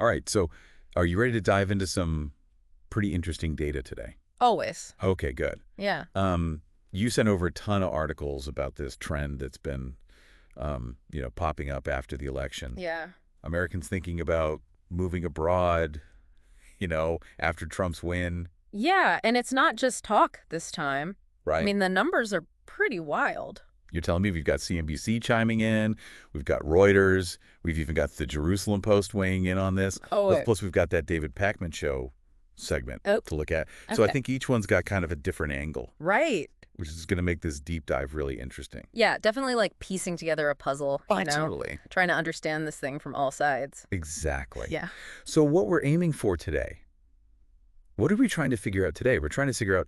All right, so are you ready to dive into some pretty interesting data today? Always. Okay, good. Yeah. You sent over a ton of articles about this trend that's been, popping up after the election. Yeah. Americans thinking about moving abroad, after Trump's win, Yeah, and it's not just talk this time. I right? mean, the numbers are pretty wild. You're telling me we've got CNBC chiming in, we've got Reuters, we've even got the Jerusalem Post weighing in on this. Oh, Plus, wait. plus we've got that David Pakman show segment Oh, to look at. So I okay. think each one's got kind of a different angle, Right. which is going to make this deep dive really interesting. Yeah, definitely like piecing together a puzzle, Totally. trying to understand this thing from all sides. Exactly. Yeah. So what we're aiming for today, what are we trying to figure out today? We're trying to figure out,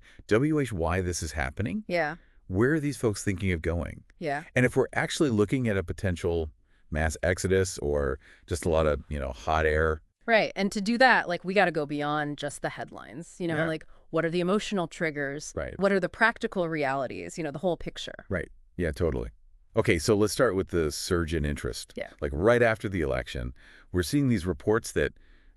why this is happening. Yeah. Where are these folks thinking of going? Yeah. And if we're actually looking at a potential mass exodus or just a lot of, hot air. Right. And to do that, like, we got to go beyond just the headlines, Yeah. like, what are the emotional triggers? Right. What are the practical realities? The whole picture. Right. Yeah, totally. Okay, so let's start with the surge in interest. Yeah. Like right after the election, we're seeing these reports that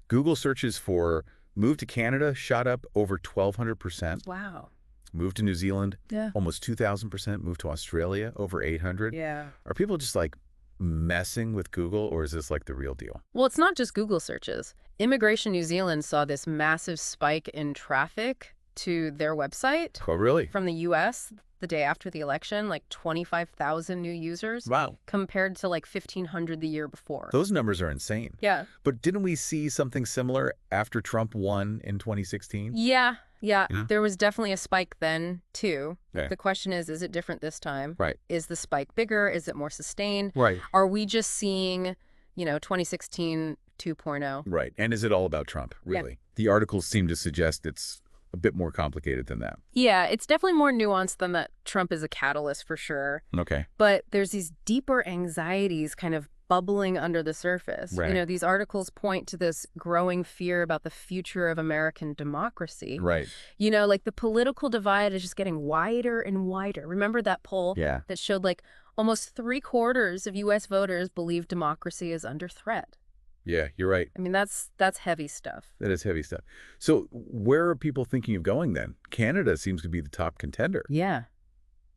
Google searches for move to Canada shot up over 1,200%. Wow. Move to New Zealand, Yeah. almost 2,000%. Move to Australia, over 800. Yeah. Are people just like messing with Google, or is this like the real deal? Well, it's not just Google searches. Immigration New Zealand saw this massive spike in traffic to their website Oh, really? from the U.S. the day after the election, like 25,000 new users Wow. compared to like 1,500 the year before. Those numbers are insane. Yeah. But didn't we see something similar after Trump won in 2016? Yeah. Yeah. There was definitely a spike then, too. Okay. The question is it different this time? Right. Is the spike bigger? Is it more sustained? Right. Are we just seeing, 2016 2.0? Right. And is it all about Trump, Yeah. really? The articles seem to suggest it's a bit more complicated than that. Yeah, it's definitely more nuanced than that Trump is a catalyst for sure. Okay. But there's these deeper anxieties kind of bubbling under the surface. Right. These articles point to this growing fear about the future of American democracy. Right. Like the political divide is just getting wider and wider. Remember that poll Yeah. that showed like almost 3/4 of U.S. voters believe democracy is under threat? Yeah, you're right. I mean, that's heavy stuff. That is heavy stuff. So where are people thinking of going then? Canada seems to be the top contender. Yeah.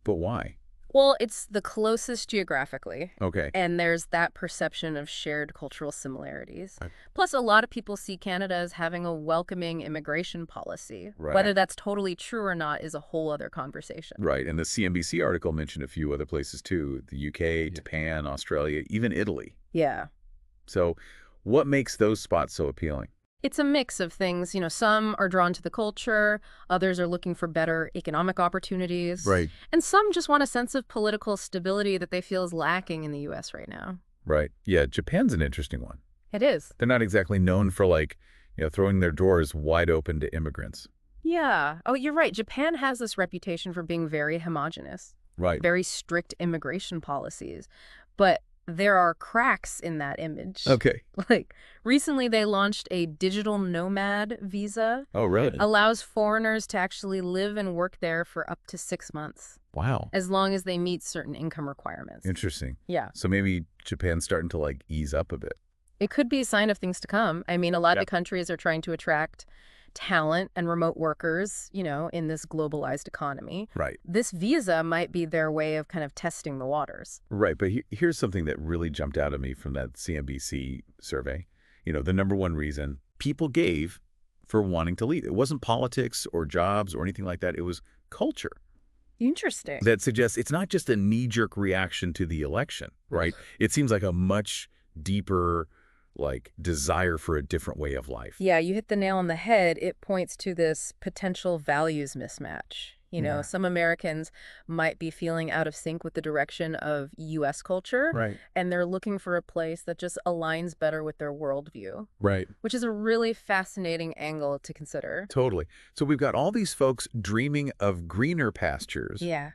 But why? Well, it's the closest geographically. Okay. And there's that perception of shared cultural similarities. Right. Plus, a lot of people see Canada as having a welcoming immigration policy. Right. Whether that's totally true or not is a whole other conversation. Right. And the CNBC article mentioned a few other places too. The UK, Japan, Australia, even Italy. Yeah. So what makes those spots so appealing? It's a mix of things. Some are drawn to the culture, others are looking for better economic opportunities. Right. And some just want a sense of political stability that they feel is lacking in the U.S. right now. Right. Yeah, Japan's an interesting one. It is. They're not exactly known for throwing their doors wide open to immigrants. Yeah. Oh, you're right. Japan has this reputation for being very homogenous. Right. Very strict immigration policies. But there are cracks in that image. Okay. Like, recently they launched a digital nomad visa. Oh, really? Allows foreigners to actually live and work there for up to 6 months, Wow. as long as they meet certain income requirements. Interesting. Yeah. So maybe Japan's starting to ease up a bit. It could be a sign of things to come. I mean, a lot Yeah. of countries are trying to attract talent and remote workers, in this globalized economy. Right. This visa might be their way of kind of testing the waters. Right. But here's something that really jumped out at me from that CNBC survey. The number one reason people gave for wanting to leave. It wasn't politics or jobs or anything like that. It was culture. Interesting. That suggests it's not just a knee-jerk reaction to the election, right? It seems like a much deeper desire for a different way of life. Yeah, you hit the nail on the head. It points to this potential values mismatch. Yeah. Some Americans might be feeling out of sync with the direction of U.S. culture, Right. and they're looking for a place that just aligns better with their worldview, Right. which is a really fascinating angle to consider. Totally. So we've got all these folks dreaming of greener pastures, Yeah.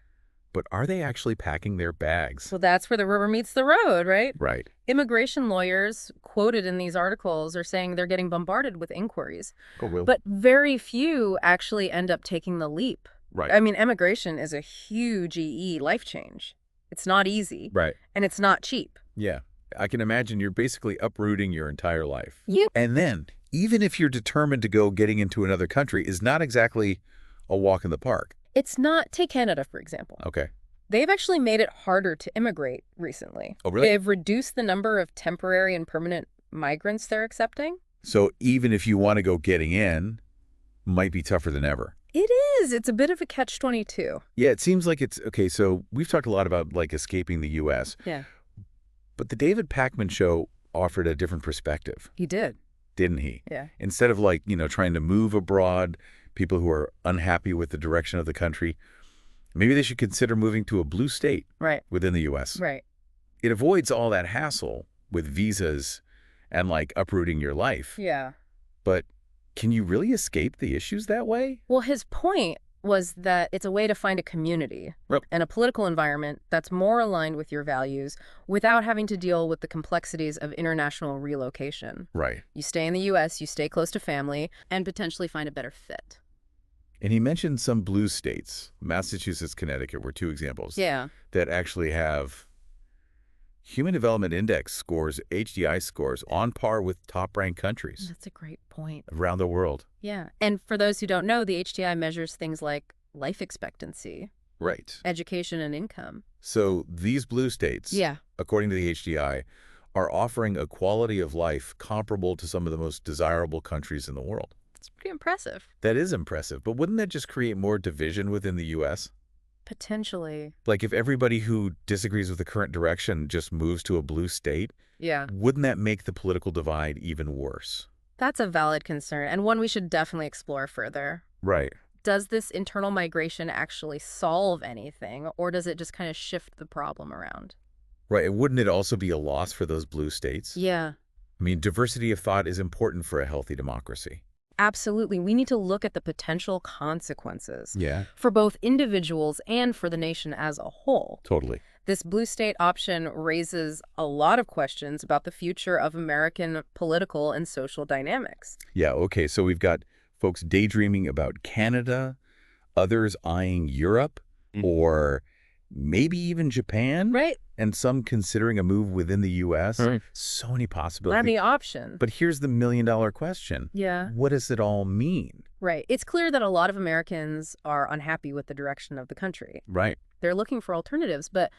but are they actually packing their bags? Well, that's where the rubber meets the road, right? Right. Immigration lawyers quoted in these articles are saying they're getting bombarded with inquiries, Oh, well. but very few actually end up taking the leap. Right. I mean, immigration is a huge life change. It's not easy, Right. and it's not cheap. Yeah. I can imagine you're basically uprooting your entire life. Yep. And then, even if you're determined to go, getting into another country is not exactly a walk in the park. It's not. Take Canada, for example. Okay. They've actually made it harder to immigrate recently. Oh, really? They've reduced the number of temporary and permanent migrants they're accepting. So even if you want to go, getting in might be tougher than ever. It is. It's a bit of a catch-22. Yeah, it seems like it's okay. So we've talked a lot about like escaping the U.S. Yeah. But the David Pakman show offered a different perspective, He did. didn't he? Yeah. Instead of like, trying to move abroad, people who are unhappy with the direction of the country, maybe they should consider moving to a blue state Right. within the U.S. Right. It avoids all that hassle with visas and like uprooting your life. Yeah. But can you really escape the issues that way? Well, his point was that it's a way to find a community Yep. and a political environment that's more aligned with your values without having to deal with the complexities of international relocation. Right. You stay in the U.S., you stay close to family, and potentially find a better fit. And he mentioned some blue states, Massachusetts, Connecticut were two examples, Yeah. that actually have Human Development Index scores, HDI scores, on par with top-ranked countries That's a great point. around the world. Yeah. And for those who don't know, the HDI measures things like life expectancy, Right. education, and income. So these blue states, Yeah. according to the HDI, are offering a quality of life comparable to some of the most desirable countries in the world. It's pretty impressive. That is impressive, but wouldn't that just create more division within the U.S.? Potentially. Like if everybody who disagrees with the current direction just moves to a blue state, Yeah. wouldn't that make the political divide even worse? That's a valid concern, and one we should definitely explore further. Right. Does this internal migration actually solve anything, or does it just kind of shift the problem around? Right. And wouldn't it also be a loss for those blue states? Yeah, I mean, diversity of thought is important for a healthy democracy. absolutely. We need to look at the potential consequences Yeah. for both individuals and for the nation as a whole. Totally. This blue state option raises a lot of questions about the future of American political and social dynamics. Yeah. Okay. So we've got folks daydreaming about Canada, others eyeing Europe, or maybe even Japan, Right? and some considering a move within the U.S. Right. So many possibilities. Many options. But here's the million-dollar question. Yeah. What does it all mean? Right. It's clear that a lot of Americans are unhappy with the direction of the country. Right. They're looking for alternatives, but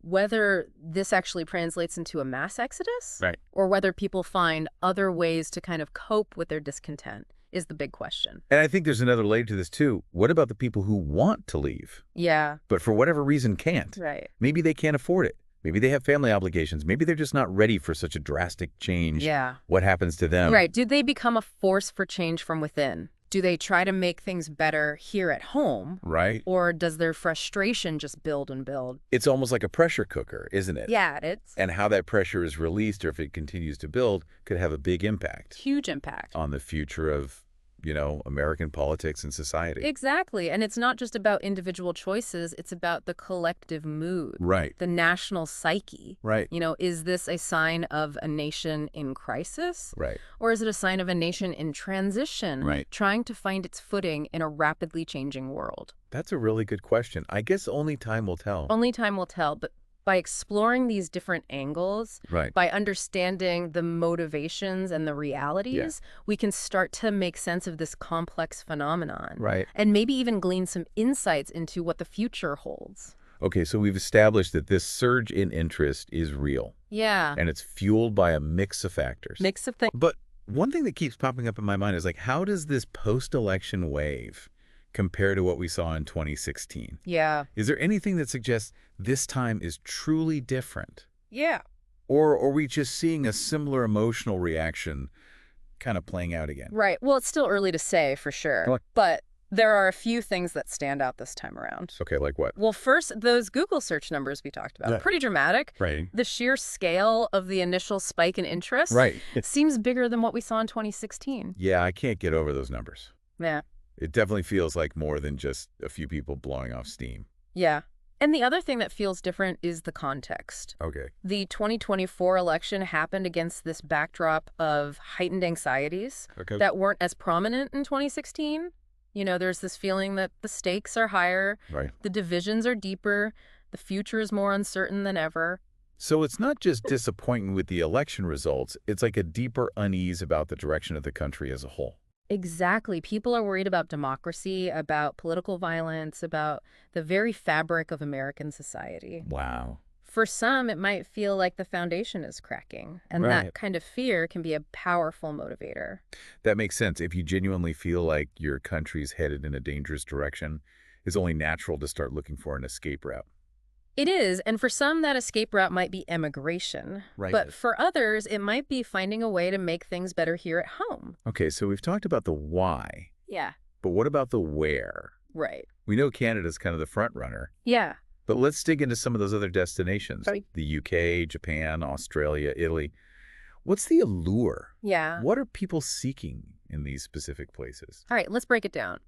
whether this actually translates into a mass exodus, Right. or whether people find other ways to kind of cope with their discontent is the big question. And I think there's another layer to this, too. What about the people who want to leave, Yeah. but for whatever reason can't? Right. Maybe they can't afford it. Maybe they have family obligations. Maybe they're just not ready for such a drastic change. Yeah. What happens to them? Right. Do they become a force for change from within? Do they try to make things better here at home? Right. Or does their frustration just build and build? It's almost like a pressure cooker, isn't it? Yeah, it's And how that pressure is released, or if it continues to build, could have a big impact huge impact. on the future of, American politics and society. Exactly. And it's not just about individual choices. It's about the collective mood, Right. the national psyche. Right. Is this a sign of a nation in crisis? Right. Or is it a sign of a nation in transition, Right. trying to find its footing in a rapidly changing world? That's a really good question. I guess only time will tell. Only time will tell, but by exploring these different angles, Right. by understanding the motivations and the realities, we can start to make sense of this complex phenomenon. Right. And maybe even glean some insights into what the future holds. Okay, so we've established that this surge in interest is real, Yeah. and it's fueled by a mix of factors. Mix of things. But one thing that keeps popping up in my mind is like, how does this post-election wave compare to what we saw in 2016? Yeah. Is there anything that suggests this time is truly different? Yeah. Or are we just seeing a similar emotional reaction kind of playing out again? Right. Well, it's still early to say for sure, Like- but there are a few things that stand out this time around. Okay, like what? Well, first, those Google search numbers we talked about, Yeah. pretty dramatic. Right. The sheer scale of the initial spike in interest Right. seems bigger than what we saw in 2016. Yeah, I can't get over those numbers. Yeah. It definitely feels like more than just a few people blowing off steam. Yeah. And the other thing that feels different is the context. Okay. The 2024 election happened against this backdrop of heightened anxieties Okay. that weren't as prominent in 2016. There's this feeling that the stakes are higher, Right. the divisions are deeper, the future is more uncertain than ever. So it's not just disappointment with the election results, it's like a deeper unease about the direction of the country as a whole. Exactly. People are worried about democracy, about political violence, about the very fabric of American society. Wow. For some, it might feel like the foundation is cracking, and that Right. kind of fear can be a powerful motivator. That makes sense. If you genuinely feel like your country's headed in a dangerous direction, it's only natural to start looking for an escape route. It is, and for some, that escape route might be emigration. Right. But for others, it might be finding a way to make things better here at home. Okay, so we've talked about the why, Yeah, but what about the where? right. We know Canada's kind of the front runner, Yeah. but let's dig into some of those other destinations. Right. The UK, Japan, Australia, Italy. What's the allure? Yeah. What are people seeking in these specific places? All right, let's break it down.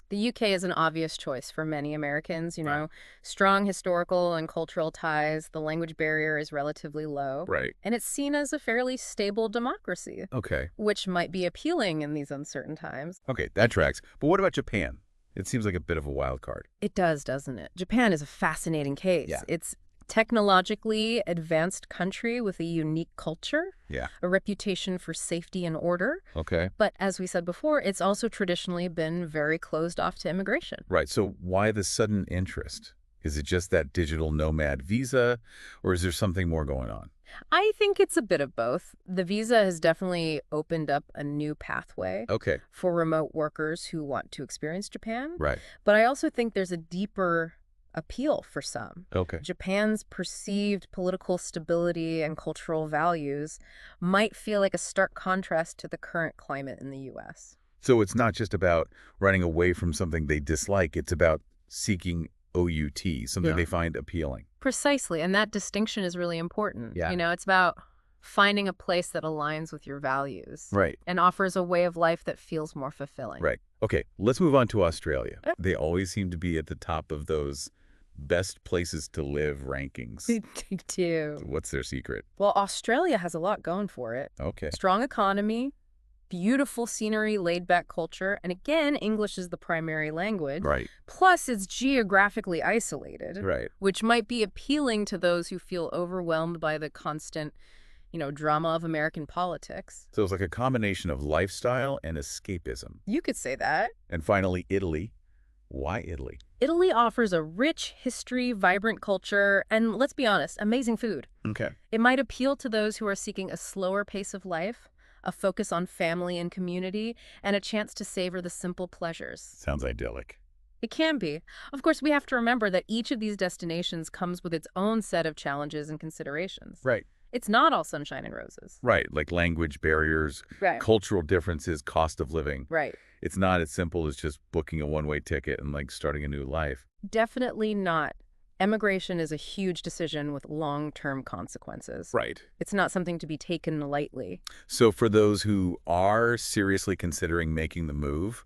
The UK is an obvious choice for many Americans, Right. strong historical and cultural ties, the language barrier is relatively low, Right. and it's seen as a fairly stable democracy, Okay. which might be appealing in these uncertain times. Okay, that tracks. But what about Japan? It seems like a bit of a wild card. It does, doesn't it? Japan is a fascinating case. Yeah. It's technologically advanced country with a unique culture, Yeah. a reputation for safety and order. Okay. But as we said before, it's also traditionally been very closed off to immigration. Right. So why the sudden interest? Is it just that digital nomad visa, or is there something more going on? I think it's a bit of both. The visa has definitely opened up a new pathway Okay. for remote workers who want to experience Japan. Right. But I also think there's a deeper appeal for some. Okay. Japan's perceived political stability and cultural values might feel like a stark contrast to the current climate in the U.S. So it's not just about running away from something they dislike. It's about seeking OUT, something Yeah. they find appealing. Precisely, and that distinction is really important. Yeah. It's about finding a place that aligns with your values Right. and offers a way of life that feels more fulfilling. Right. Okay. Let's move on to Australia. Yep. They always seem to be at the top of those best places to live rankings. Me too. What's their secret? Well, Australia has a lot going for it. Okay. Strong economy, beautiful scenery, laid-back culture, and again, English is the primary language. Right. Plus, it's geographically isolated, Right. which might be appealing to those who feel overwhelmed by the constant, drama of American politics. So it's like a combination of lifestyle and escapism. You could say that. And finally, Italy. Why Italy? Italy offers a rich history, vibrant culture, and let's be honest, amazing food. Okay. It might appeal to those who are seeking a slower pace of life, a focus on family and community, and a chance to savor the simple pleasures. Sounds idyllic. It can be. Of course, we have to remember that each of these destinations comes with its own set of challenges and considerations. Right. It's not all sunshine and roses. Right. Like language barriers, Right. cultural differences, cost of living. Right. It's not as simple as just booking a one-way ticket and like starting a new life. Definitely not. Emigration is a huge decision with long-term consequences. Right. It's not something to be taken lightly. So for those who are seriously considering making the move,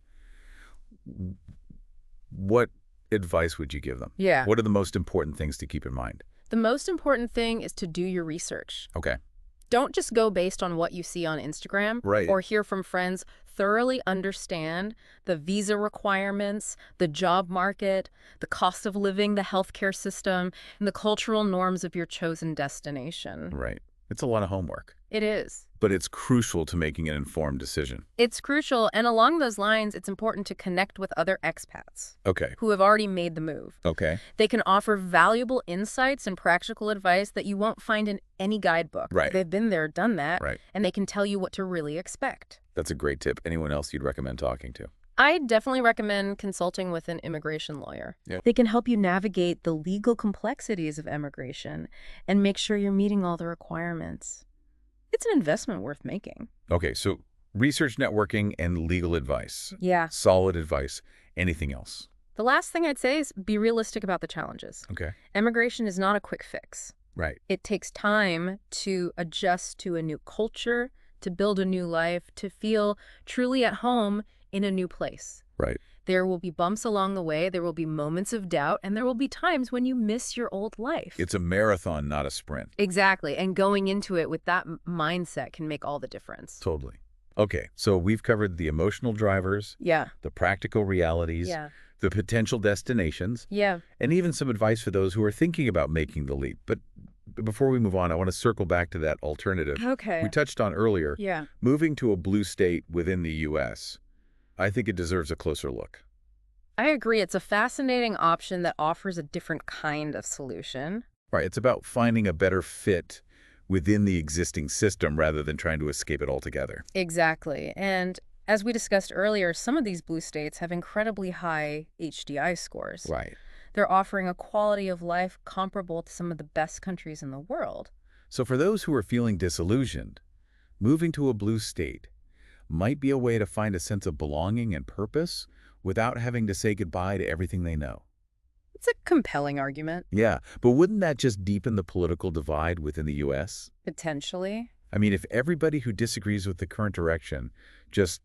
what advice would you give them? Yeah. What are the most important things to keep in mind? The most important thing is to do your research. Okay. Don't just go based on what you see on Instagram Right. or hear from friends. Thoroughly understand the visa requirements, the job market, the cost of living, the healthcare system, and the cultural norms of your chosen destination. Right. It's a lot of homework, It is. but it's crucial to making an informed decision. It's crucial, and along those lines, it's important to connect with other expats Okay. who have already made the move. Okay. They can offer valuable insights and practical advice that you won't find in any guidebook. Right. They've been there, done that, Right. and they can tell you what to really expect. That's a great tip. Anyone else you'd recommend talking to? I definitely recommend consulting with an immigration lawyer. Yeah. They can help you navigate the legal complexities of immigration and make sure you're meeting all the requirements. It's an investment worth making. Okay, so research networking and legal advice. Yeah. Solid advice. Anything else? The last thing I'd say is be realistic about the challenges. Okay. Immigration is not a quick fix. Right. It takes time to adjust to a new culture, to build a new life, to feel truly at home in a new place. Right. There will be bumps along the way, there will be moments of doubt, and there will be times when you miss your old life. It's a marathon, not a sprint. Exactly, and going into it with that mindset can make all the difference. Totally. Okay, so we've covered the emotional drivers, Yeah, the practical realities, yeah, the potential destinations, yeah. and even some advice for those who are thinking about making the leap, but Before we move on, I want to circle back to that alternative we Okay. touched on earlier, Yeah. moving to a blue state within the U.S. I think it deserves a closer look. I agree. It's a fascinating option that offers a different kind of solution. Right, it's about finding a better fit within the existing system rather than trying to escape it altogether. Exactly. And as we discussed earlier, some of these blue states have incredibly high HDI scores. Right. They're offering a quality of life comparable to some of the best countries in the world. So for those who are feeling disillusioned, moving to a blue state might be a way to find a sense of belonging and purpose without having to say goodbye to everything they know. It's a compelling argument, Yeah, but wouldn't that just deepen the political divide within the U.S.? potentially. I mean, if everybody who disagrees with the current direction just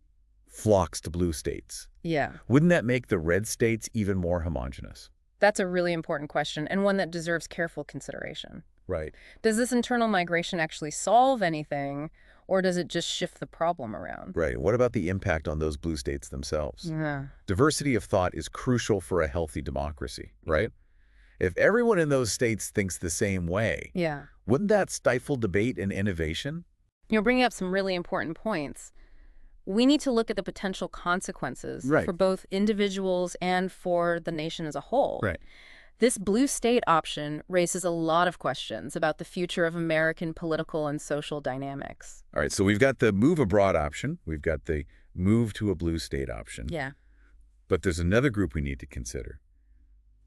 flocks to blue states, Yeah, wouldn't that make the red states even more homogenous? that's a really important question and one that deserves careful consideration. Right. Does this internal migration actually solve anything, or does it just shift the problem around? Right. What about the impact on those blue states themselves? Yeah. Diversity of thought is crucial for a healthy democracy, right? If everyone in those states thinks the same way, Yeah. wouldn't that stifle debate and innovation? You're bringing up some really important points. We need to look at the potential consequences Right. for both individuals and for the nation as a whole. Right. This blue state option raises a lot of questions about the future of American political and social dynamics. All right, so we've got the move abroad option. We've got the move to a blue state option. Yeah. But there's another group we need to consider.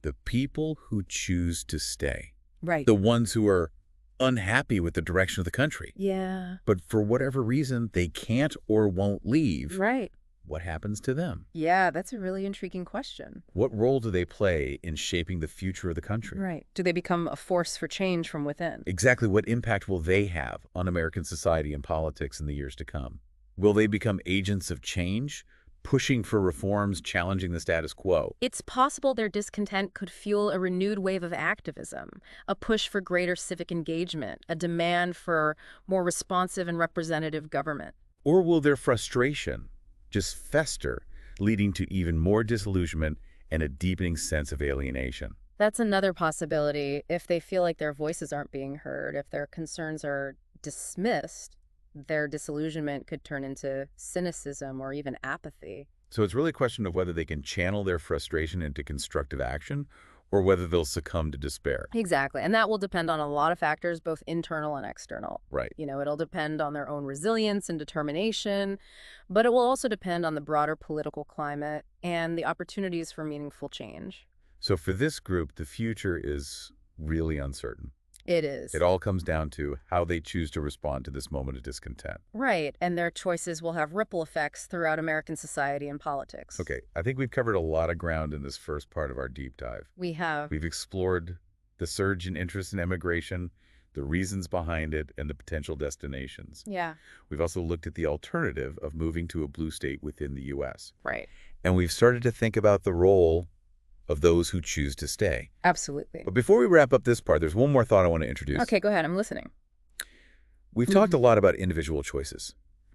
The people who choose to stay. Right. The ones who are unhappy with the direction of the country. Yeah. But for whatever reason, they can't or won't leave. Right. What happens to them? Yeah, that's a really intriguing question. What role do they play in shaping the future of the country? Right. Do they become a force for change from within? Exactly what impact will they have on American society and politics in the years to come? Will they become agents of change, pushing for reforms, challenging the status quo? It's possible their discontent could fuel a renewed wave of activism, a push for greater civic engagement, a demand for more responsive and representative government. Or will their frustration just fester, leading to even more disillusionment and a deepening sense of alienation? That's another possibility. If they feel like their voices aren't being heard, if their concerns are dismissed, their disillusionment could turn into cynicism or even apathy. So it's really a question of whether they can channel their frustration into constructive action or whether they'll succumb to despair. Exactly. And that will depend on a lot of factors, both internal and external. Right. It'll depend on their own resilience and determination, but it will also depend on the broader political climate and the opportunities for meaningful change. So for this group, the future is really uncertain. It is. It all comes down to how they choose to respond to this moment of discontent. Right. And their choices will have ripple effects throughout American society and politics. Okay, I think we've covered a lot of ground in this first part of our deep dive. We have. We've explored the surge in interest in immigration, the reasons behind it, and the potential destinations. Yeah. We've also looked at the alternative of moving to a blue state within the U.S. Right. And we've started to think about the role of those who choose to stay. Absolutely. But before we wrap up this part, there's one more thought I want to introduce. Okay, go ahead. I'm listening. We've talked a lot about individual choices,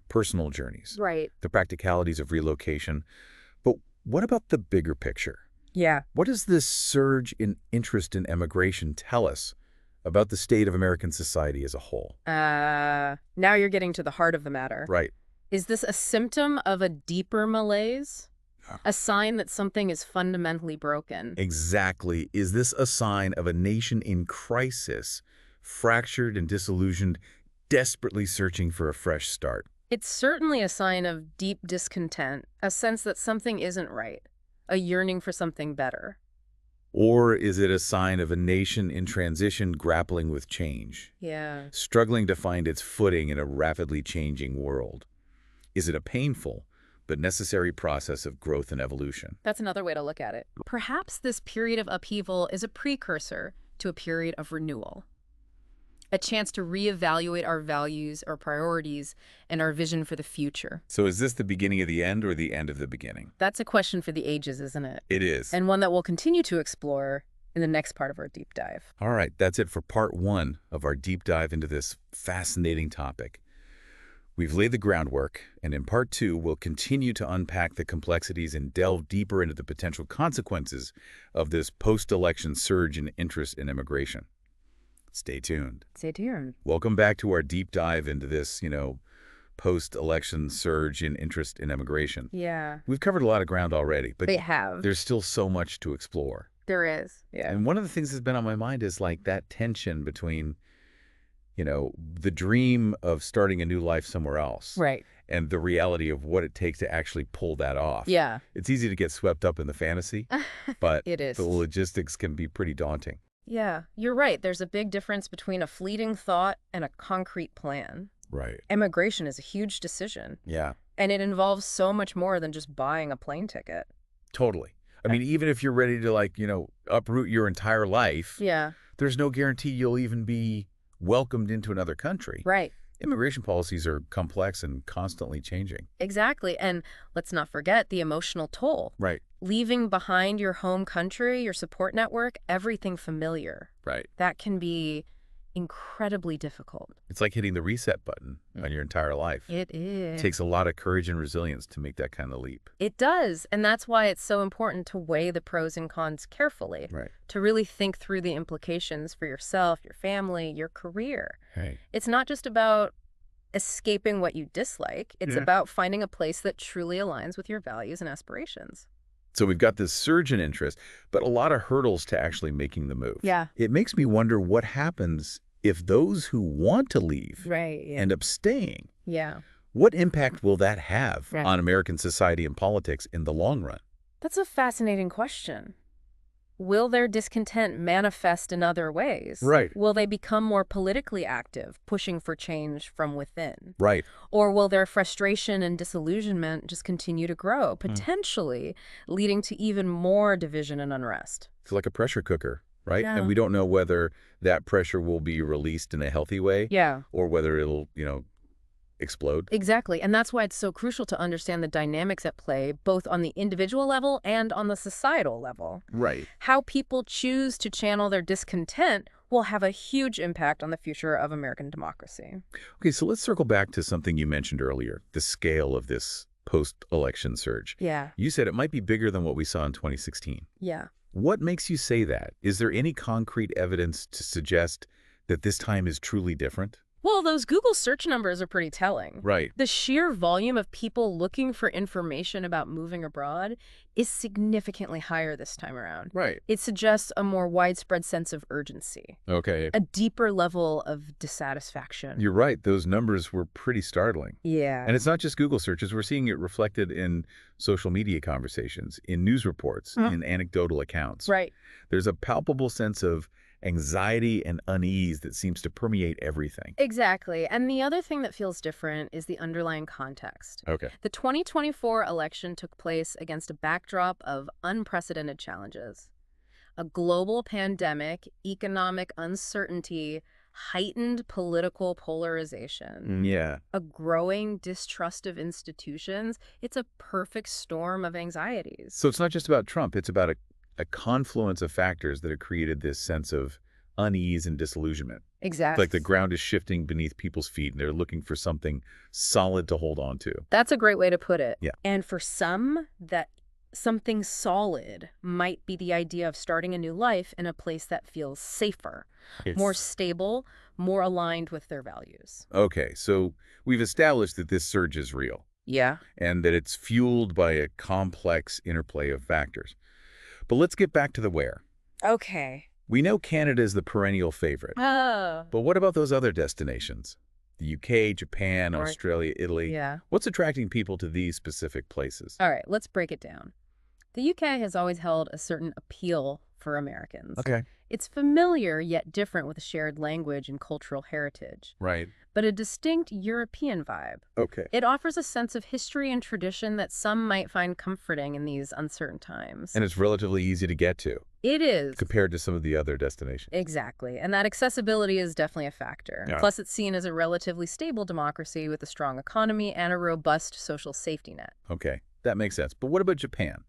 personal journeys, Right. the practicalities of relocation. But what about the bigger picture? Yeah. What does this surge in interest in emigration tell us about the state of American society as a whole? Now you're getting to the heart of the matter. Right. Is this a symptom of a deeper malaise? A sign that something is fundamentally broken? Exactly. Is this a sign of a nation in crisis, fractured and disillusioned, desperately searching for a fresh start? It's certainly a sign of deep discontent, a sense that something isn't right, a yearning for something better. Or is it a sign of a nation in transition grappling with change, Yeah. struggling to find its footing in a rapidly changing world? Is it a painful but necessary process of growth and evolution? That's another way to look at it. Perhaps this period of upheaval is a precursor to a period of renewal, a chance to reevaluate our values, our priorities, and our vision for the future. So is this the beginning of the end or the end of the beginning? That's a question for the ages, isn't it? It is. And one that we'll continue to explore in the next part of our deep dive. All right, that's it for part one of our deep dive into this fascinating topic. We've laid the groundwork, and in part two, we'll continue to unpack the complexities and delve deeper into the potential consequences of this post-election surge in interest in immigration. Stay tuned. Stay tuned. Welcome back to our deep dive into this, post-election surge in interest in immigration. Yeah. We've covered a lot of ground already, but They have. there's still so much to explore. There is. Yeah. And one of the things that's been on my mind is like that tension between, the dream of starting a new life somewhere else. Right. And the reality of what it takes to actually pull that off. Yeah. It's easy to get swept up in the fantasy, but It is. the logistics can be pretty daunting. Yeah, you're right. There's a big difference between a fleeting thought and a concrete plan. Right. Immigration is a huge decision, Yeah, and it involves so much more than just buying a plane ticket. totally. I mean, even if you're ready to uproot your entire life, Yeah, there's no guarantee you'll even be welcomed into another country. right. Immigration policies are complex and constantly changing. Exactly. And let's not forget the emotional toll. Right. Leaving behind your home country, your support network, everything familiar. Right. That can be incredibly difficult. It's like hitting the reset button on your entire life. It It is. takes a lot of courage and resilience to make that kind of leap. It does. And that's why it's so important to weigh the pros and cons carefully, Right. to really think through the implications for yourself, your family, your career. Right. It's not just about escaping what you dislike. It's Yeah. about finding a place that truly aligns with your values and aspirations. So we've got this surge in interest, but a lot of hurdles to actually making the move. Yeah. It makes me wonder what happens if those who want to leave Right. end up staying. Yeah. What impact will that have Right. on American society and politics in the long run? That's a fascinating question. Will their discontent manifest in other ways? Right. Will they become more politically active, pushing for change from within? Right. Or will their frustration and disillusionment just continue to grow, potentially leading to even more division and unrest? It's like a pressure cooker, right? Yeah. And we don't know whether that pressure will be released in a healthy way Yeah. or whether it'll, explode. Exactly. And that's why it's so crucial to understand the dynamics at play, both on the individual level and on the societal level. Right. How people choose to channel their discontent will have a huge impact on the future of American democracy. Okay, so let's circle back to something you mentioned earlier, the scale of this post-election surge. Yeah. You said it might be bigger than what we saw in 2016. Yeah. What makes you say that? Is there any concrete evidence to suggest that this time is truly different? Well, those Google search numbers are pretty telling. Right. The sheer volume of people looking for information about moving abroad is significantly higher this time around. Right. It suggests a more widespread sense of urgency, Okay. a deeper level of dissatisfaction. You're right. Those numbers were pretty startling. Yeah. And it's not just Google searches. We're seeing it reflected in social media conversations, in news reports, in anecdotal accounts. Right. There's a palpable sense of anxiety and unease that seems to permeate everything. Exactly. And the other thing that feels different is the underlying context. Okay. The 2024 election took place against a backdrop of unprecedented challenges. A global pandemic, economic uncertainty, heightened political polarization, Yeah. a growing distrust of institutions. It's a perfect storm of anxieties. So it's not just about Trump. It's about a confluence of factors that have created this sense of unease and disillusionment. It's Exactly. like the ground is shifting beneath people's feet and they're looking for something solid to hold on to. That's a great way to put it. Yeah. And for some, that something solid might be the idea of starting a new life in a place that feels safer, more stable, more aligned with their values. Okay, so we've established that this surge is real Yeah. and that it's fueled by a complex interplay of factors. But let's get back to the where. Okay. We know Canada is the perennial favorite. Oh. But what about those other destinations? The UK, Japan, Or- Australia, Italy. Yeah. What's attracting people to these specific places? All right, let's break it down. The UK has always held a certain appeal for Americans. Okay. It's familiar yet different with a shared language and cultural heritage, Right. but a distinct European vibe. Okay. It offers a sense of history and tradition that some might find comforting in these uncertain times. And it's relatively easy to get to It is. compared to some of the other destinations. Exactly. And that accessibility is definitely a factor. Yeah. Plus, it's seen as a relatively stable democracy with a strong economy and a robust social safety net. Okay, that makes sense. But what about Japan?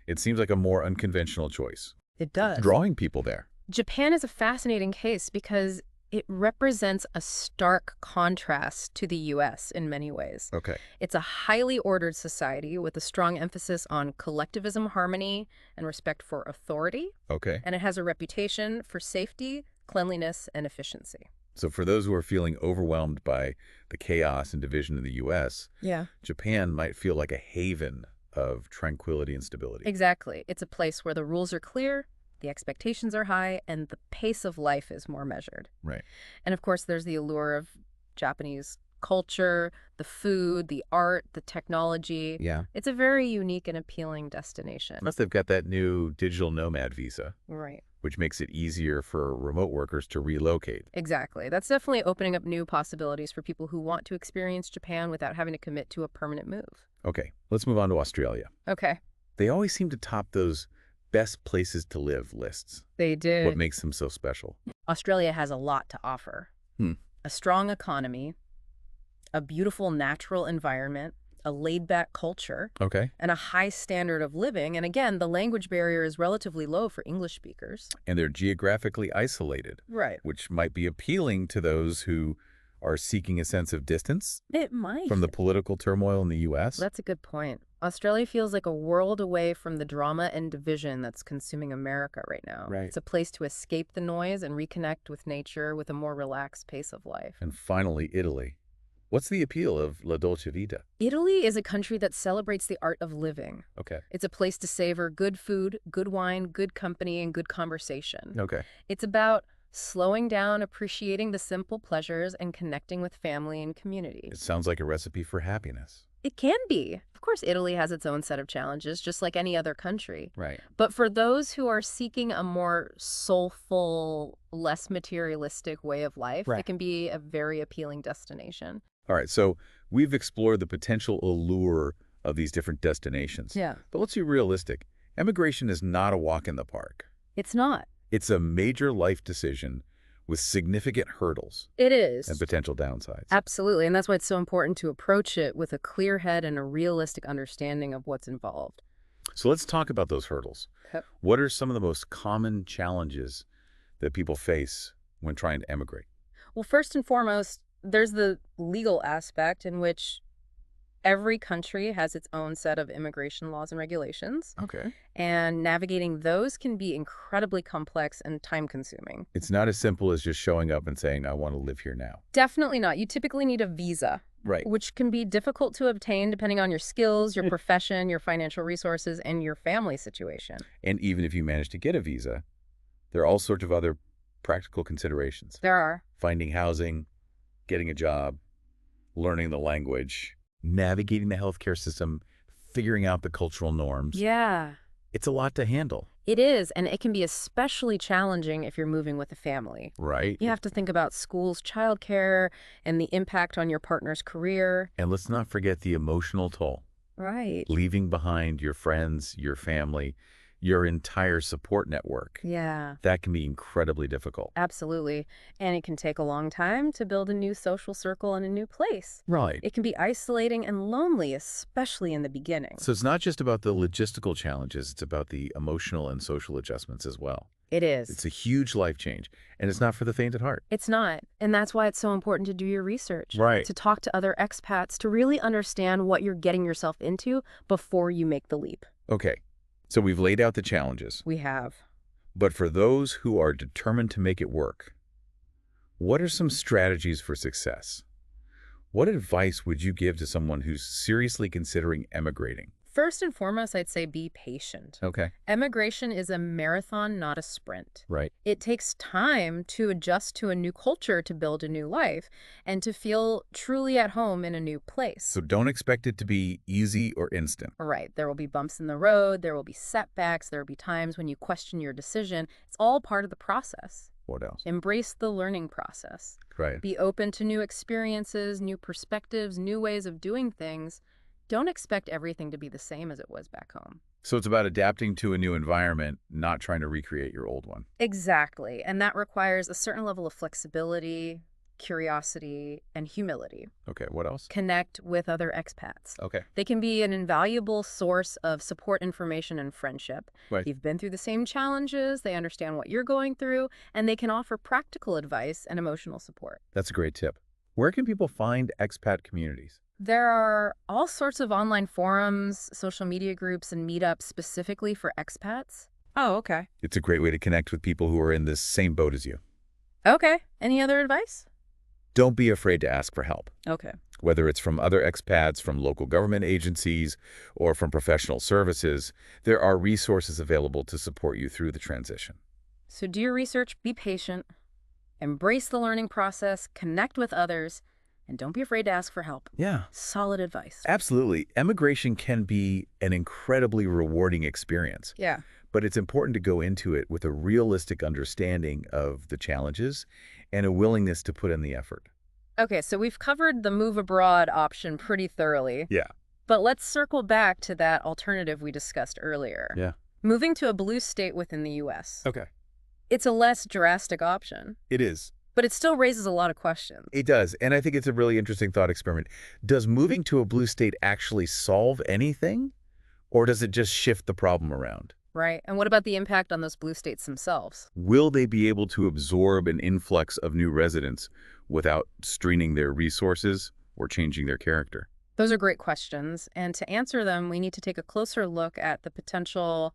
It seems like a more unconventional choice. It does. Drawing people there. Japan is a fascinating case because it represents a stark contrast to the U.S. in many ways. Okay. It's a highly ordered society with a strong emphasis on collectivism, harmony, and respect for authority. Okay. And it has a reputation for safety, cleanliness, and efficiency. So for those who are feeling overwhelmed by the chaos and division in the U.S., Yeah. Japan might feel like a haven of tranquility and stability. Exactly. It's a place where the rules are clear, the expectations are high, and the pace of life is more measured. Right. And of course, there's the allure of Japanese culture, the food, the art, the technology. Yeah. It's a very unique and appealing destination. Plus they've got that new digital nomad visa, Right. which makes it easier for remote workers to relocate. Exactly. That's definitely opening up new possibilities for people who want to experience Japan without having to commit to a permanent move. Okay, let's move on to Australia. Okay. They always seem to top those best places to live lists. They did. What makes them so special? Australia has a lot to offer. Hmm. A strong economy, a beautiful natural environment, a laid-back culture, Okay. and a high standard of living. And again, the language barrier is relatively low for English speakers. And they're geographically isolated, Right. which might be appealing to those who are seeking a sense of distance It might. from the political turmoil in the U.S. That's a good point. Australia feels like a world away from the drama and division that's consuming America right now. Right. It's a place to escape the noise and reconnect with nature with a more relaxed pace of life. And finally, Italy. What's the appeal of La Dolce Vita? Italy is a country that celebrates the art of living. Okay. It's a place to savor good food, good wine, good company, and good conversation. Okay. It's about slowing down, appreciating the simple pleasures, and connecting with family and community. It sounds like a recipe for happiness. It can be. Of course, Italy has its own set of challenges, just like any other country. Right. But for those who are seeking a more soulful, less materialistic way of life, Right. it can be a very appealing destination. All right, so we've explored the potential allure of these different destinations. Yeah. But let's be realistic. Emigration is not a walk in the park. It's not. It's a major life decision with significant hurdles It is. and potential downsides. Absolutely. And that's why it's so important to approach it with a clear head and a realistic understanding of what's involved. So let's talk about those hurdles. Yep. What are some of the most common challenges that people face when trying to emigrate? Well, first and foremost, there's the legal aspect in which every country has its own set of immigration laws and regulations, Okay. and navigating those can be incredibly complex and time-consuming. It's not as simple as just showing up and saying, I want to live here now. Definitely not. You typically need a visa, Right. which can be difficult to obtain depending on your skills, your profession, your financial resources, and your family situation. And even if you manage to get a visa, there are all sorts of other practical considerations. There are. Finding housing, getting a job, learning the language, navigating the healthcare system, figuring out the cultural norms. Yeah. It's a lot to handle. It is, and it can be especially challenging if you're moving with a family. Right. You have to think about schools, childcare, and the impact on your partner's career. And let's not forget the emotional toll. Right. Leaving behind your friends, your family, your entire support network. Yeah, That can be incredibly difficult. absolutely. And it can take a long time to build a new social circle in a new place. Right. It can be isolating and lonely, especially in the beginning. So it's not just about the logistical challenges, it's about the emotional and social adjustments as well. It is. It's a huge life change, and it's not for the faint at heart. It's not. And that's why it's so important to do your research. Right. To talk to other expats, to really understand what you're getting yourself into before you make the leap. Okay, so we've laid out the challenges, We have. but for those who are determined to make it work, what are some strategies for success? What advice would you give to someone who's seriously considering emigrating? First and foremost, I'd say be patient. Okay. Emigration is a marathon, not a sprint. Right. It takes time to adjust to a new culture, to build a new life, and to feel truly at home in a new place. So don't expect it to be easy or instant. Right. There will be bumps in the road. There will be setbacks. There will be times when you question your decision. It's all part of the process. What else? Embrace the learning process. Right. Be open to new experiences, new perspectives, new ways of doing things. Don't expect everything to be the same as it was back home. So it's about adapting to a new environment, not trying to recreate your old one. Exactly. And that requires a certain level of flexibility, curiosity, and humility. Okay, what else? Connect with other expats. Okay. They can be an invaluable source of support, information, and friendship. Right. You've been through the same challenges, they understand what you're going through, and they can offer practical advice and emotional support. That's a great tip. Where can people find expat communities? There are all sorts of online forums, social media groups, and meetups specifically for expats. Oh, okay. It's a great way to connect with people who are in this same boat as you. Okay. Any other advice? Don't be afraid to ask for help, Okay. whether it's from other expats, from local government agencies, or from professional services. There are resources available to support you through the transition. So do your research, be patient, embrace the learning process, connect with others, and don't be afraid to ask for help. Yeah. Solid advice. Absolutely. Emigration can be an incredibly rewarding experience, Yeah. but it's important to go into it with a realistic understanding of the challenges and a willingness to put in the effort. Okay, so we've covered the move abroad option pretty thoroughly, Yeah. but let's circle back to that alternative we discussed earlier. Yeah. Moving to a blue state within the U.S. Okay. It's a less drastic option, It is. but it still raises a lot of questions. It does. And I think it's a really interesting thought experiment. Does moving to a blue state actually solve anything? Or does it just shift the problem around? Right. And what about the impact on those blue states themselves? Will they be able to absorb an influx of new residents without straining their resources or changing their character? Those are great questions. And to answer them, we need to take a closer look at the potential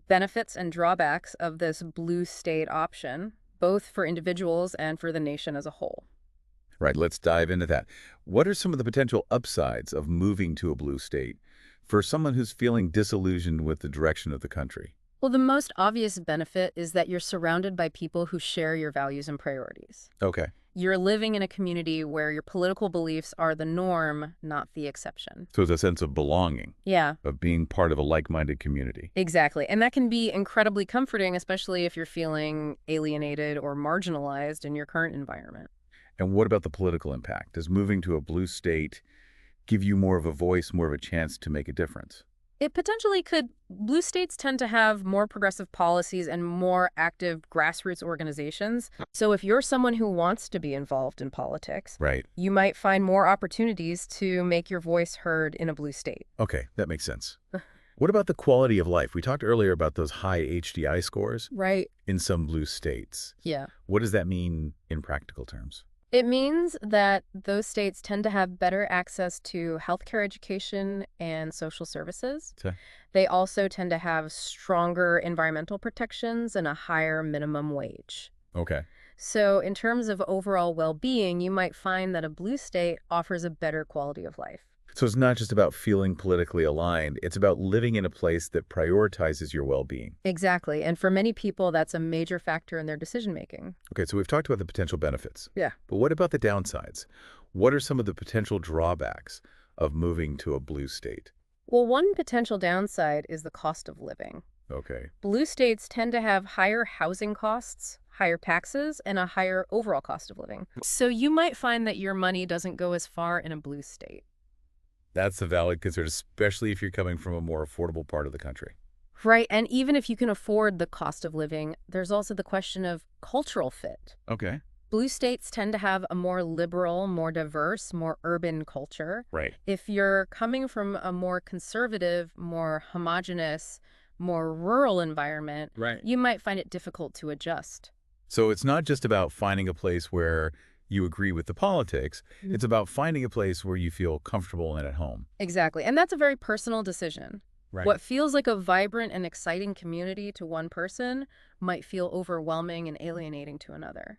benefits and drawbacks of this blue state option, both for individuals and for the nation as a whole. Right, let's dive into that. What are some of the potential upsides of moving to a blue state for someone who's feeling disillusioned with the direction of the country? Well, the most obvious benefit is that you're surrounded by people who share your values and priorities. Okay. You're living in a community where your political beliefs are the norm, not the exception. So it's a sense of belonging, Yeah, of being part of a like-minded community. exactly. And that can be incredibly comforting, especially if you're feeling alienated or marginalized in your current environment. And what about the political impact? Does moving to a blue state give you more of a voice, more of a chance to make a difference? It potentially could. Blue states tend to have more progressive policies and more active grassroots organizations. So if you're someone who wants to be involved in politics, Right. you might find more opportunities to make your voice heard in a blue state. Okay, that makes sense. What about the quality of life? We talked earlier about those high HDI scores Right. in some blue states. Yeah. What does that mean in practical terms? It means that those states tend to have better access to healthcare education and social services. Okay. They also tend to have stronger environmental protections and a higher minimum wage. Okay. So in terms of overall well-being, you might find that a blue state offers a better quality of life. So it's not just about feeling politically aligned. It's about living in a place that prioritizes your well-being. Exactly. And for many people, that's a major factor in their decision-making. Okay, so we've talked about the potential benefits. Yeah. But what about the downsides? What are some of the potential drawbacks of moving to a blue state? Well, one potential downside is the cost of living. Okay. Blue states tend to have higher housing costs, higher taxes, and a higher overall cost of living. So you might find that your money doesn't go as far in a blue state. That's a valid concern, especially if you're coming from a more affordable part of the country. Right, and even if you can afford the cost of living, there's also the question of cultural fit. Okay. Blue states tend to have a more liberal, more diverse, more urban culture. Right. If you're coming from a more conservative, more homogenous, more rural environment, Right. you might find it difficult to adjust. So it's not just about finding a place where you agree with the politics. It's about finding a place where you feel comfortable and at home. Exactly, and that's a very personal decision. Right. What feels like a vibrant and exciting community to one person might feel overwhelming and alienating to another.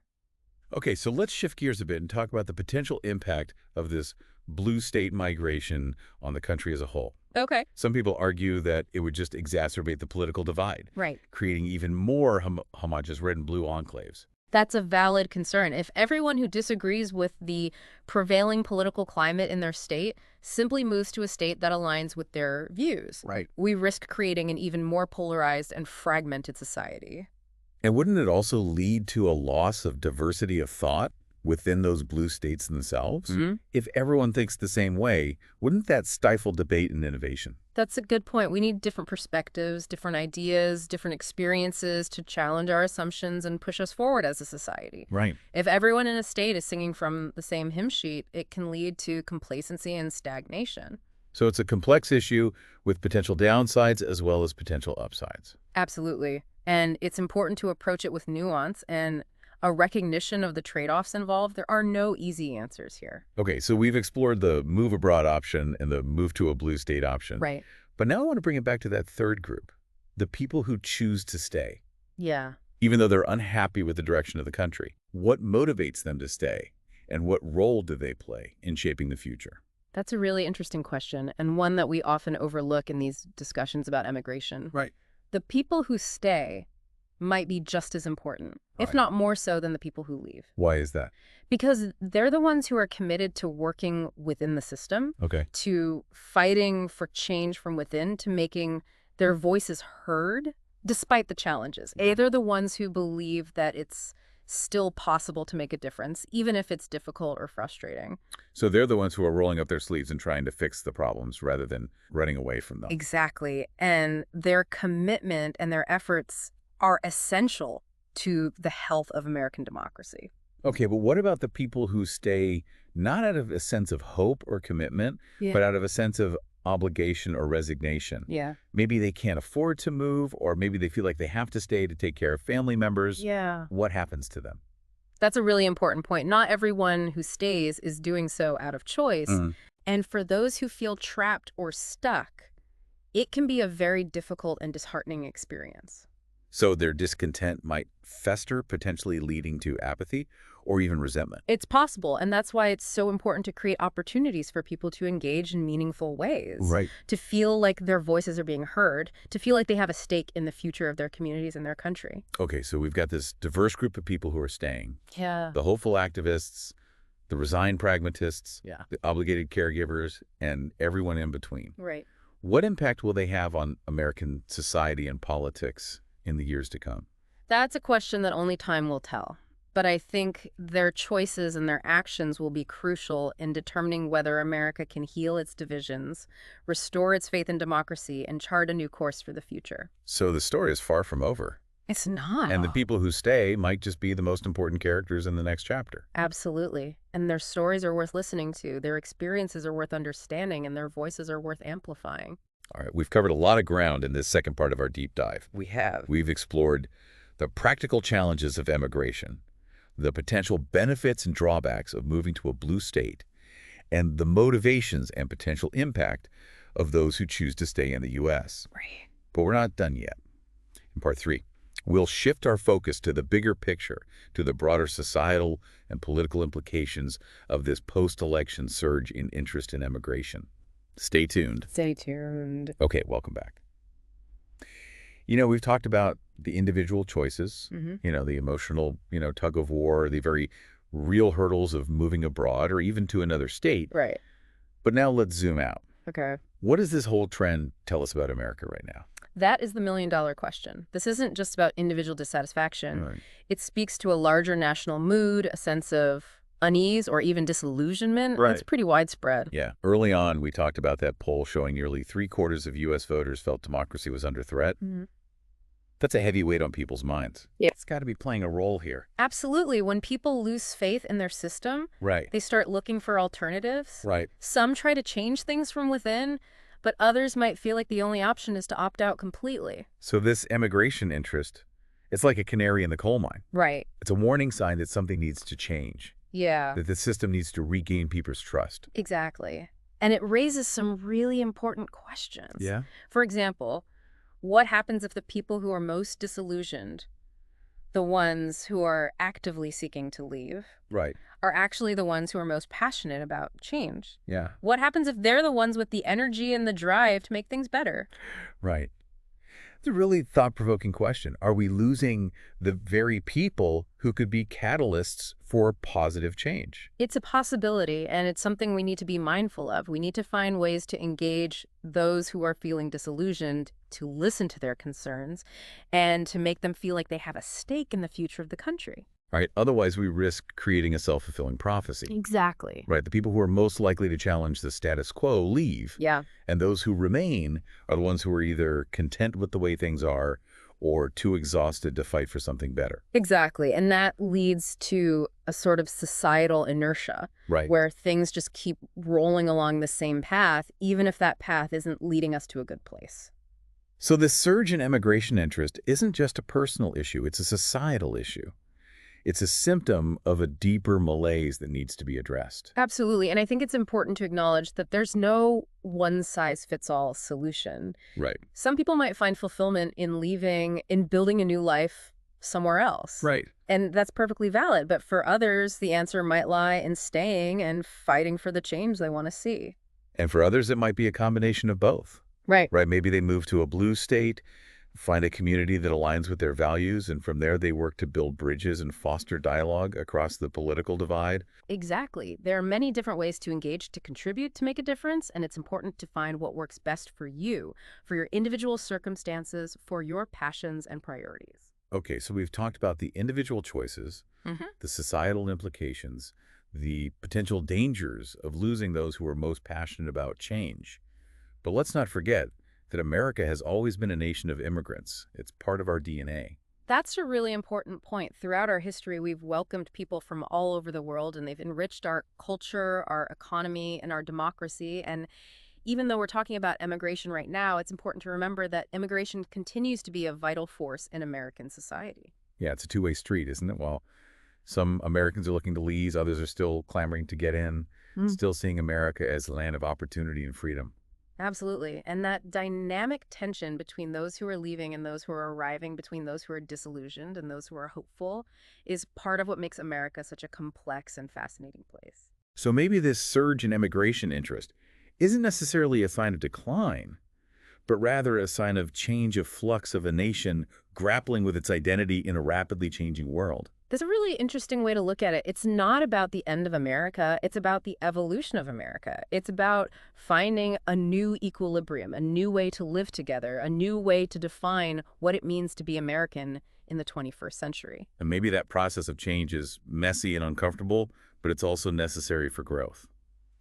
Okay, so let's shift gears a bit and talk about the potential impact of this blue state migration on the country as a whole. Okay. Some people argue that it would just exacerbate the political divide, Right. creating even more homogeneous red and blue enclaves. That's a valid concern. If everyone who disagrees with the prevailing political climate in their state simply moves to a state that aligns with their views, Right. we risk creating an even more polarized and fragmented society. And wouldn't it also lead to a loss of diversity of thought within those blue states themselves? If everyone thinks the same way, wouldn't that stifle debate and innovation? That's a good point. We need different perspectives, different ideas, different experiences to challenge our assumptions and push us forward as a society. Right. If everyone in a state is singing from the same hymn sheet, it can lead to complacency and stagnation. So it's a complex issue with potential downsides as well as potential upsides. Absolutely. And it's important to approach it with nuance and a recognition of the trade-offs involved. There are no easy answers here. Okay, so we've explored the move abroad option and the move to a blue state option. Right. But now I want to bring it back to that third group, the people who choose to stay, Yeah. even though they're unhappy with the direction of the country. What motivates them to stay? And what role do they play in shaping the future? That's a really interesting question, and one that we often overlook in these discussions about emigration. Right. The people who stay might be just as important, if Right. not more so than the people who leave. Why is that? Because they're the ones who are committed to working within the system, Okay. to fighting for change from within, to making their voices heard despite the challenges. They're the ones who believe that it's still possible to make a difference, even if it's difficult or frustrating. So they're the ones who are rolling up their sleeves and trying to fix the problems rather than running away from them. Exactly. And their commitment and their efforts are essential to the health of American democracy. Okay, but what about the people who stay not out of a sense of hope or commitment, but out of a sense of obligation or resignation? Yeah. Maybe they can't afford to move, or maybe they feel like they have to stay to take care of family members. Yeah. What happens to them? That's a really important point. Not everyone who stays is doing so out of choice. Mm. And for those who feel trapped or stuck, it can be a very difficult and disheartening experience. So their discontent might fester, potentially leading to apathy or even resentment. It's possible, and that's why it's so important to create opportunities for people to engage in meaningful ways. Right. To feel like their voices are being heard, to feel like they have a stake in the future of their communities and their country. Okay, so we've got this diverse group of people who are staying. Yeah. The hopeful activists, the resigned pragmatists, Yeah. the obligated caregivers, and everyone in between. Right. What impact will they have on American society and politics in the years to come? That's a question that only time will tell. But I think their choices and their actions will be crucial in determining whether America can heal its divisions, restore its faith in democracy, and chart a new course for the future. So the story is far from over. It's not. And the people who stay might just be the most important characters in the next chapter. Absolutely. And their stories are worth listening to, their experiences are worth understanding, and their voices are worth amplifying. All right, we've covered a lot of ground in this second part of our deep dive. We have. We've explored the practical challenges of emigration, the potential benefits and drawbacks of moving to a blue state, and the motivations and potential impact of those who choose to stay in the U.S. Right. But we're not done yet. In part 3, we'll shift our focus to the bigger picture, to the broader societal and political implications of this post-election surge in interest in emigration. Stay tuned. Stay tuned. Okay, welcome back. You know, we've talked about the individual choices, the emotional, tug of war, the very real hurdles of moving abroad or even to another state. Right. But now let's zoom out. Okay. What does this whole trend tell us about America right now? That is the million-dollar question. This isn't just about individual dissatisfaction. Right. It speaks to a larger national mood, a sense of unease or even disillusionment. Right. It's pretty widespread. Yeah. Early on, we talked about that poll showing nearly 3/4 of U.S. voters felt democracy was under threat. That's a heavy weight on people's minds. Yeah. It's got to be playing a role here. Absolutely. When people lose faith in their system, Right. they start looking for alternatives. Right. Some try to change things from within, but others might feel like the only option is to opt out completely. So this emigration interest, it's like a canary in the coal mine. Right. It's a warning sign that something needs to change, Yeah, that the system needs to regain people's trust. exactly. And it raises some really important questions. Yeah. For example, what happens if the people who are most disillusioned, the ones who are actively seeking to leave, Right. are actually the ones who are most passionate about change? Yeah. What happens if they're the ones with the energy and the drive to make things better? Right. It's a really thought-provoking question. Are we losing the very people who could be catalysts for positive change? It's a possibility, and it's something we need to be mindful of. We need to find ways to engage those who are feeling disillusioned, to listen to their concerns, and to make them feel like they have a stake in the future of the country. Right. Otherwise, we risk creating a self-fulfilling prophecy. Exactly. Right. The people who are most likely to challenge the status quo leave. Yeah. And those who remain are the ones who are either content with the way things are or too exhausted to fight for something better. Exactly. And that leads to a sort of societal inertia, Right. where things just keep rolling along the same path, even if that path isn't leading us to a good place. So this surge in emigration interest isn't just a personal issue, it's a societal issue. It's a symptom of a deeper malaise that needs to be addressed. Absolutely. And I think it's important to acknowledge that there's no one-size-fits-all solution. Right. Some people might find fulfillment in leaving, in building a new life somewhere else. Right. And that's perfectly valid. But for others, the answer might lie in staying and fighting for the change they want to see. And for others, it might be a combination of both. Right. Right? Maybe they move to a blue state, find a community that aligns with their values, and from there they work to build bridges and foster dialogue across the political divide. Exactly. There are many different ways to engage to contribute to make a difference, and it's important to find what works best for you, for your individual circumstances, for your passions and priorities. Okay, so we've talked about the individual choices, Hmm. the societal implications, the potential dangers of losing those who are most passionate about change. But let's not forget that America has always been a nation of immigrants. It's part of our DNA. That's a really important point. Throughout our history, we've welcomed people from all over the world, and they've enriched our culture, our economy, and our democracy. And even though we're talking about immigration right now, it's important to remember that immigration continues to be a vital force in American society. Yeah, it's a two-way street, isn't it? While some Americans are looking to leave, others are still clamoring to get in, Mm. still seeing America as a land of opportunity and freedom. Absolutely. And that dynamic tension between those who are leaving and those who are arriving, between those who are disillusioned and those who are hopeful, is part of what makes America such a complex and fascinating place. So maybe this surge in immigration interest isn't necessarily a sign of decline, but rather a sign of change of flux of a nation grappling with its identity in a rapidly changing world. There's a really interesting way to look at it. It's not about the end of America. It's about the evolution of America. It's about finding a new equilibrium, a new way to live together, a new way to define what it means to be American in the 21st century. And maybe that process of change is messy and uncomfortable, but it's also necessary for growth.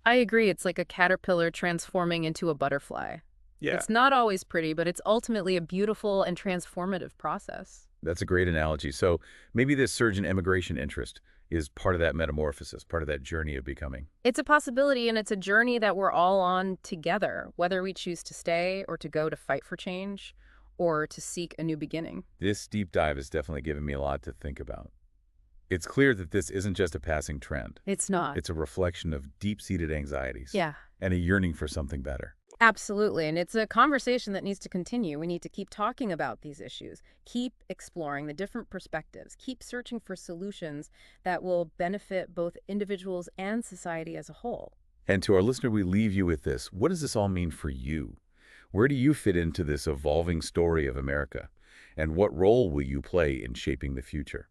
I agree. It's like a caterpillar transforming into a butterfly. Yeah, It's not always pretty, but it's ultimately a beautiful and transformative process. that's a great analogy. So maybe this surge in immigration interest is part of that metamorphosis, part of that journey of becoming. It's a possibility, and it's a journey that we're all on together, whether we choose to stay or to go to fight for change or to seek a new beginning. This deep dive has definitely given me a lot to think about. It's clear that this isn't just a passing trend. It's not. It's a reflection of deep-seated anxieties Yeah, and a yearning for something better. absolutely. And it's a conversation that needs to continue. We need to keep talking about these issues, keep exploring the different perspectives, keep searching for solutions that will benefit both individuals and society as a whole. And to our listener, we leave you with this. What does this all mean for you? Where do you fit into this evolving story of America? And what role will you play in shaping the future?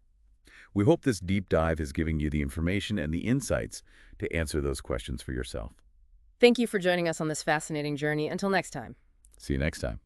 We hope this deep dive is giving you the information and the insights to answer those questions for yourself. Thank you for joining us on this fascinating journey. Until next time. See you next time.